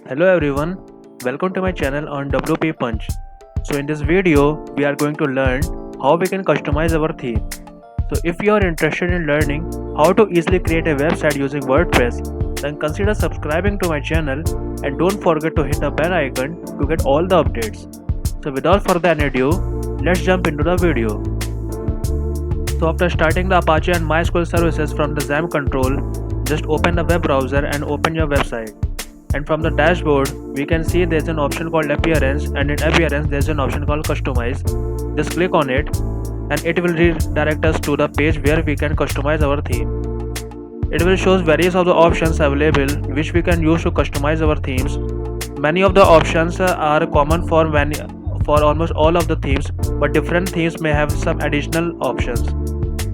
Hello everyone, welcome to my channel on WP Punch. So in this video, we are going to learn how we can customize our theme. So if you are interested in learning how to easily create a website using WordPress, then consider subscribing to my channel and don't forget to hit the bell icon to get all the updates. So without further ado, let's jump into the video. So after starting the Apache and MySQL services from the XAMPP control, just open the web browser and open your website. And from the dashboard, we can see there's an option called Appearance, and in Appearance there's an option called Customize. Just click on it and it will redirect us to the page where we can customize our theme. It will show various of the options available which we can use to customize our themes. Many of the options are common for almost all of the themes, but different themes may have some additional options.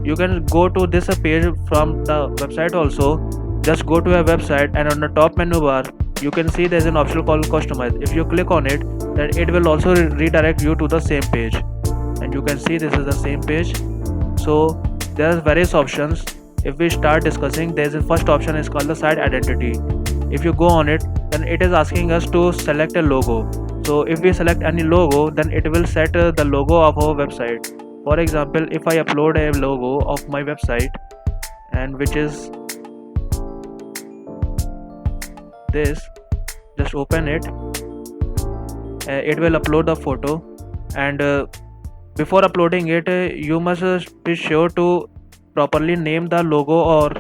You can go to this page from the website also. Just go to a website and on the top menu bar you can see there's an option called Customize. If you click on it, then it will also redirect you to the same page, and you can see this is the same page. So there are various options. If we start discussing, there's a first option is called the site identity. If you go on it, then it is asking us to select a logo. So if we select any logo, then it will set the logo of our website. For example, if I upload a logo of my website, and which is this, just open it. It will upload the photo, and before uploading it, you must be sure to properly name the logo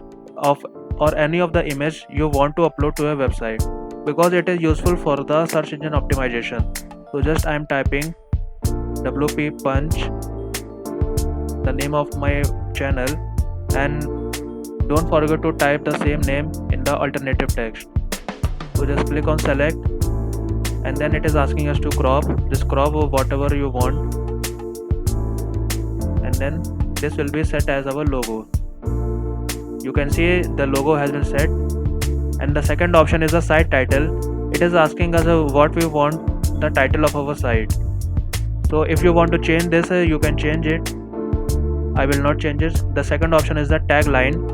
or any of the image you want to upload to a website, because it is useful for the search engine optimization. So just I am typing WP Punch, the name of my channel, and don't forget to type the same name in the alternative text. So just click on select, and then it is asking us to crop. Just crop whatever you want, and then this will be set as our logo. You can see the logo has been set. And the second option is the site title. It is asking us what we want the title of our site. So if you want to change this, you can change it. I will not change it. The second option is the tagline.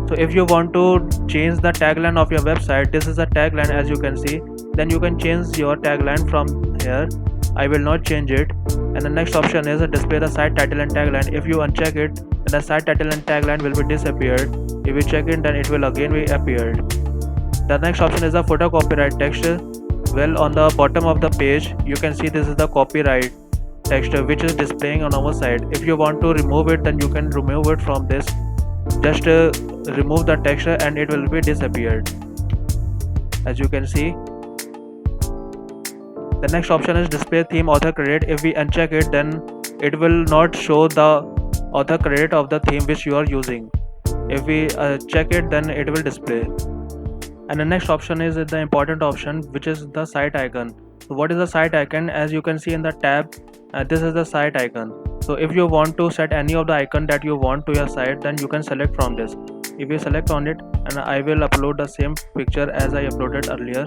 So if you want to change the tagline of your website, this is the tagline as you can see, then you can change your tagline from here. I will not change it. And the next option is display the site title and tagline. If you uncheck it, then the site title and tagline will be disappeared. If you check it, then it will again be appeared. The next option is the footer copyright text. Well, on the bottom of the page you can see this is the copyright text which is displaying on our site. If you want to remove it, then you can remove it from this. Just remove the text and it will be disappeared, as you can see. The next option is display theme author credit. If we uncheck it, then it will not show the author credit of the theme which you are using. If we check it, then it will display. And the next option is the important option, which is the site icon. So what is the site icon? As you can see in the tab, this is the site icon. So if you want to set any of the icon that you want to your site, then you can select from this. If you select on it, and I will upload the same picture as I uploaded earlier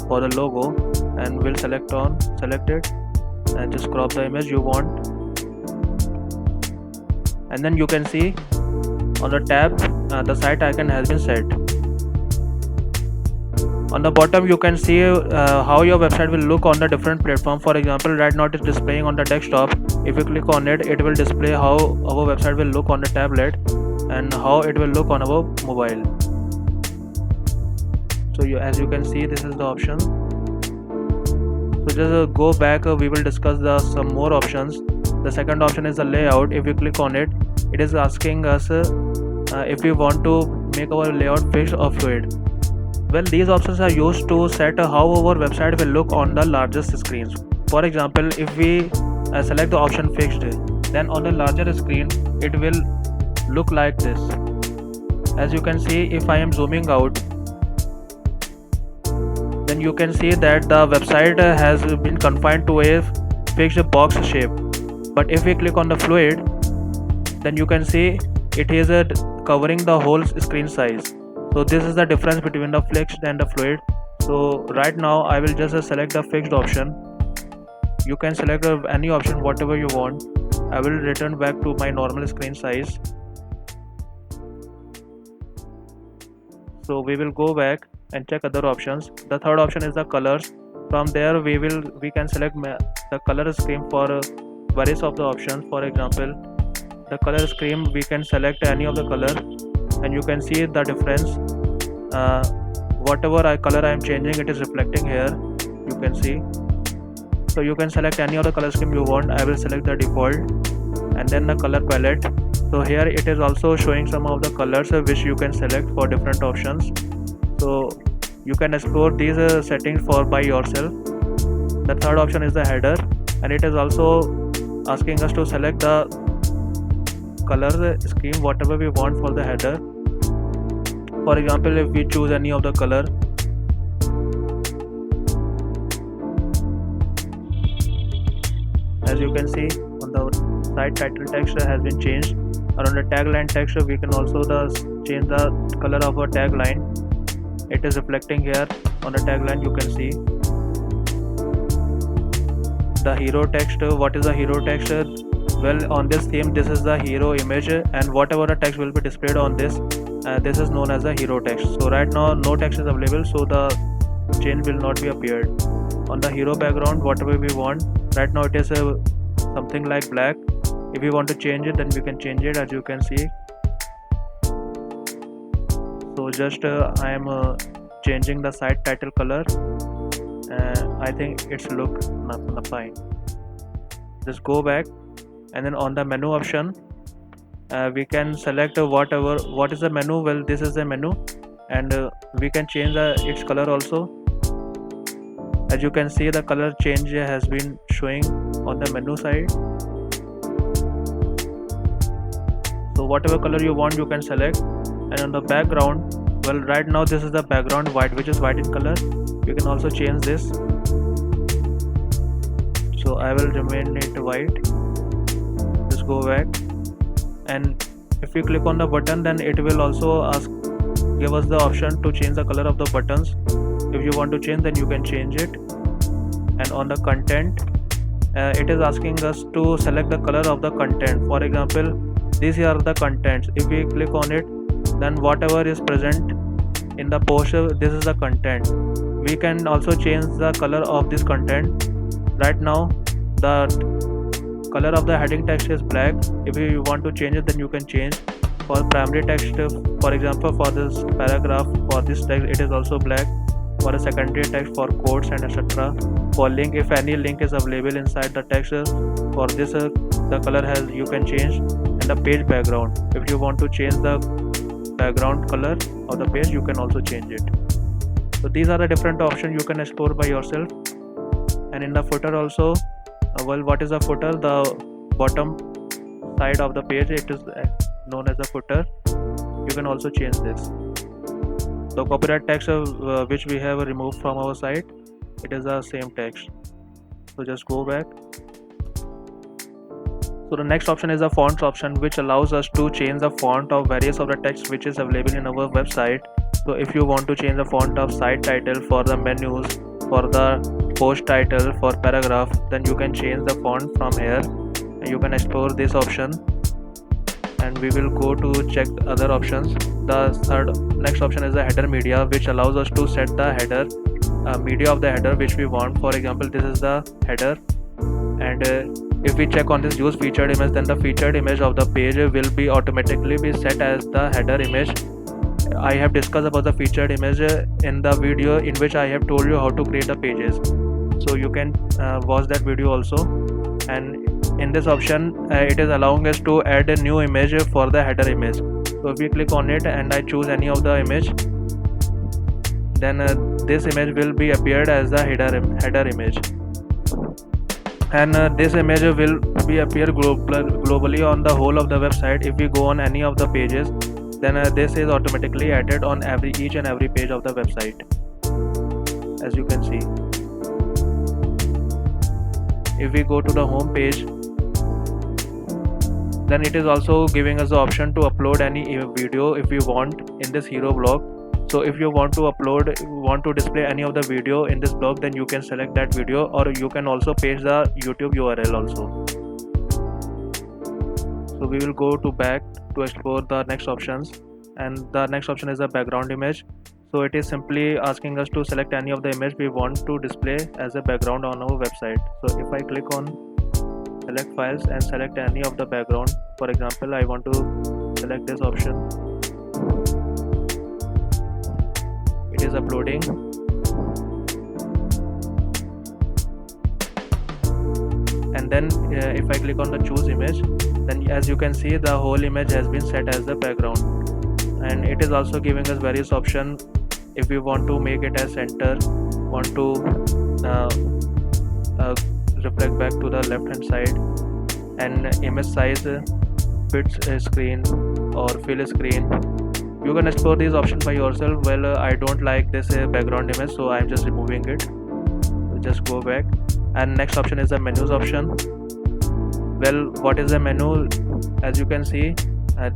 for the logo, and will select it and just crop the image you want. And then you can see on the tab the site icon has been set. On the bottom you can see how your website will look on the different platform. For example, right now it is displaying on the desktop. If you click on it, it will display how our website will look on the tablet and how it will look on our mobile. So as you can see, this is the option. So just go back, we will discuss some more options. The second option is the layout. If you click on it, it is asking us if we want to make our layout fixed or fluid. Well, these options are used to set how our website will look on the largest screens. For example, if we select the option fixed, then on the larger screen it will look like this. As you can see, if I am zooming out, then you can see that the website has been confined to a fixed box shape. But if we click on the fluid, then you can see it is covering the whole screen size. So this is the difference between the fixed and the fluid. So right now I will just select the fixed option. You can select any option whatever you want. I will return back to my normal screen size. So we will go back and check other options. The third option is the colors. From there we can select the color scheme for various of the options. For example, the color scheme, we can select any of the color and you can see the difference. Whatever color I am changing, it is reflecting here, you can see. So you can select any of the color scheme you want. I will select the default, and then the color palette. So here it is also showing some of the colors which you can select for different options. So you can explore these settings for by yourself. The third option is the header, and it is also asking us to select the color scheme whatever we want for the header. For example, if we choose any of the color, as you can see on the site title text has been changed. Around the tagline text, we can also change the color of our tagline. It is reflecting here on the tagline, you can see. The hero text, what is the hero text? Well, on this theme, this is the hero image, and whatever the text will be displayed on this, this is known as the hero text. So right now no text is available, so the change will not be appeared. On the hero background, whatever we want, right now it is something like black. If we want to change it, then we can change it, as you can see. So just I am changing the site title color. I think it's look fine. Just go back, and then on the menu option, we can select what is the menu. Well, this is the menu, and we can change its color also. As you can see, the color change has been showing on the menu side. So whatever color you want, you can select. And on the background, well, right now this is the background white, which is white in color. You can also change this. So I will remain it white. Just go back, and if we click on the button, then it will also give us the option to change the color of the buttons. If you want to change, then you can change it. And on the content, it is asking us to select the color of the content. For example, these are the contents. If we click on it, then whatever is present in the post, this is the content. We can also change the color of this content. Right now the color of the heading text is black. If you want to change it, then you can change. For primary text, for example, for this paragraph, for this text, it is also black. For a secondary text, for quotes and etc. For link, if any link is available inside the text, for this the color you can change. And the page background, if you want to change the background color of the page, you can also change it. So these are the different options you can explore by yourself. And in the footer also, well, what is the footer? The bottom side of the page, it is known as the footer. You can also change this. The copyright text which we have removed from our site, it is the same text. So just go back. So the next option is the fonts option, which allows us to change the font of various of the text which is available in our website. So if you want to change the font of site title, for the menus, for the post title, for paragraph, then you can change the font from here, and you can explore this option. And we will go to check other options. The next option is the header media, which allows us to set the header media of the header which we want. For example, this is the header, and if we check on this use featured image, then the featured image of the page will be automatically be set as the header image. I have discussed about the featured image in the video in which I have told you how to create the pages, so you can watch that video also. And in this option, it is allowing us to add a new image for the header image. So if we click on it and I choose any of the image, then this image will be appeared as the header image, and this image will be appear globally on the whole of the website. If we go on any of the pages, then this is automatically added on each and every page of the website, as you can see. If we go to the home page, then it is also giving us the option to upload any video if we want in this hero blog. So if you want to display any of the video in this blog, then you can select that video, or you can also paste the YouTube URL also. So we will go to back to explore the next options, and the next option is the background image. So it is simply asking us to select any of the image we want to display as a background on our website. So if I click on select files and select any of the background, for example I want to select this option. It is uploading. And then if I click on the choose image, then as you can see the whole image has been set as the background, and it is also giving us various options. If we want to make it as center, want to reflect back to the left hand side, and image size, fit screen or fill screen. You can explore these options by yourself. Well, I don't like this background image, so I'm just removing it. So just go back, and next option is the menus option. Well, what is the menu? As you can see,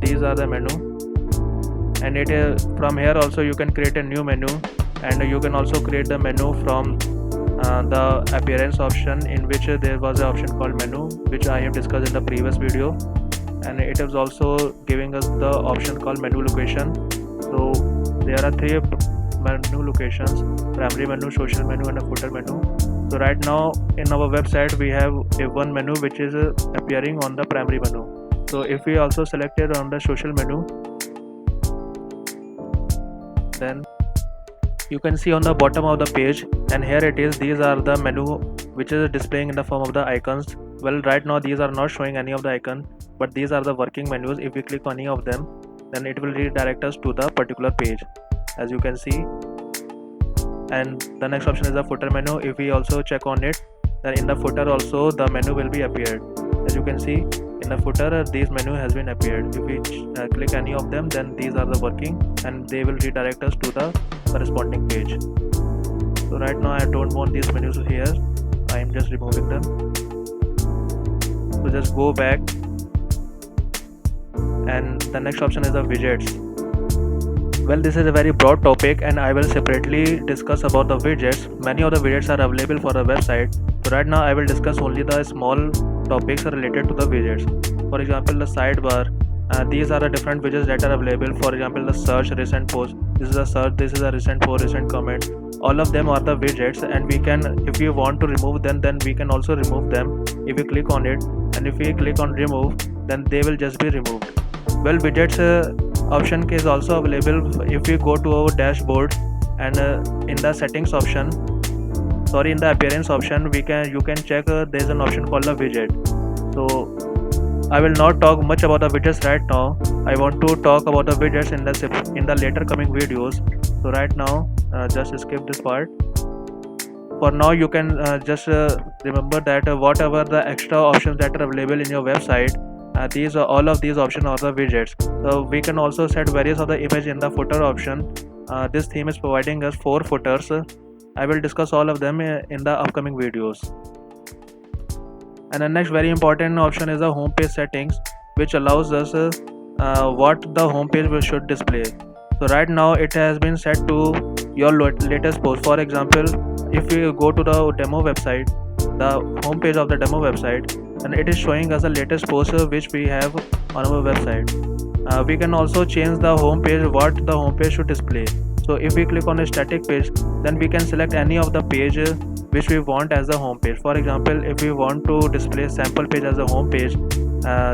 these are the menu, and it from here also you can create a new menu, and you can also create the menu from the appearance option, in which there was an option called menu, which I have discussed in the previous video, and it is also giving us the option called menu location. So there are three menu locations: primary menu, social menu, and a footer menu. So right now in our website we have a one menu which is appearing on the primary menu. So if we also select it on the social menu, then you can see on the bottom of the page, and here it is, these are the menu which is displaying in the form of the icons. Well, right now these are not showing any of the icon, but these are the working menus. If we click on any of them, then it will redirect us to the particular page, as you can see. And the next option is the footer menu. If we also check on it, then in the footer also the menu will be appeared. As you can see, in the footer this menu has been appeared. If we click any of them, then these are the working, and they will redirect us to the corresponding page. So right now I don't want these menus here, I am just removing them. So just go back, and the next option is the widgets. Well, this is a very broad topic, and I will separately discuss about the widgets. Many of the widgets are available for a website. So right now I will discuss only the small topics related to the widgets. For example, the sidebar. These are the different widgets that are available. For example, the search, recent post. This is a search, this is a recent post, recent comment. All of them are the widgets, and we can, if you want to remove them, then we can also remove them if you click on it. And if we click on remove, then they will just be removed. Well, widgets option is also available if you go to our dashboard, and in the settings option, in the appearance option, you can check there is an option called the widget. So I will not talk much about the widgets right now. I want to talk about the widgets in the later coming videos. So right now just skip this part. For now you can just remember that whatever the extra options that are available in your website, all of these options are the widgets. So we can also set various other image in the footer option. This theme is providing us 4 footers. I will discuss all of them in the upcoming videos. And the next very important option is the home page settings, which allows us what the home page should display. So right now it has been set to your latest post. For example, if we go to the demo website, the home page of the demo website, and it is showing us the latest post which we have on our website. We can also change the home page, what the home page should display. So if we click on a static page, then we can select any of the page which we want as the home page. For example, if we want to display sample page as a home page,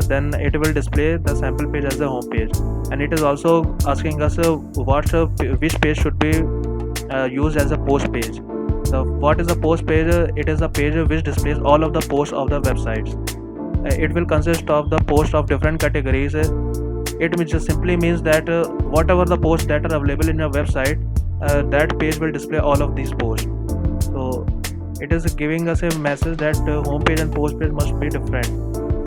then it will display the sample page as a home page. And it is also asking us which page should be used as a post page. So what is a post page? It is a page which displays all of the posts of the websites. It will consist of the posts of different categories. It just simply means that whatever the posts that are available in your website, that page will display all of these posts. So it is giving us a message that home page and post page must be different.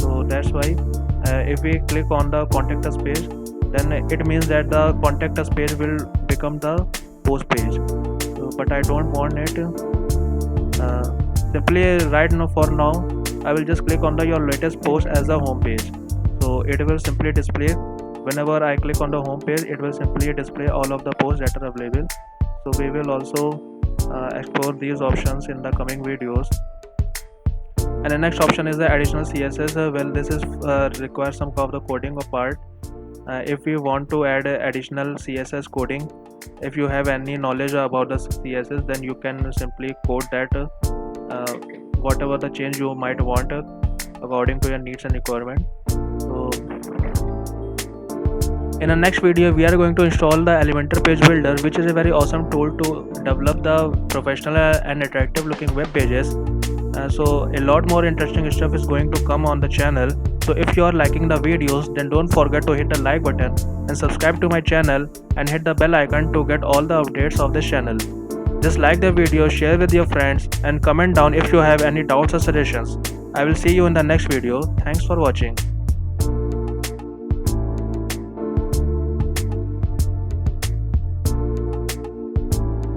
So that's why if we click on the contact us page, then it means that the contact us page will become the post page. So, but I don't want it. Simply right now, for now, I will just click on your latest post as a home page. So it will simply display. Whenever I click on the home page, it will simply display all of the posts that are available. So we will also explore these options in the coming videos. And the next option is the additional CSS. Well, this is requires some of the coding of part. If we want to add additional CSS coding, If you have any knowledge about the CSS, then you can simply code that whatever the change you might want according to your needs and requirement. So in the next video, we are going to install the Elementor Page Builder, which is a very awesome tool to develop the professional and attractive looking web pages. So a lot more interesting stuff is going to come on the channel. So if you are liking the videos, then don't forget to hit the like button and subscribe to my channel and hit the bell icon to get all the updates of this channel. Just like the video, share with your friends and comment down if you have any doubts or suggestions. I will see you in the next video. Thanks for watching.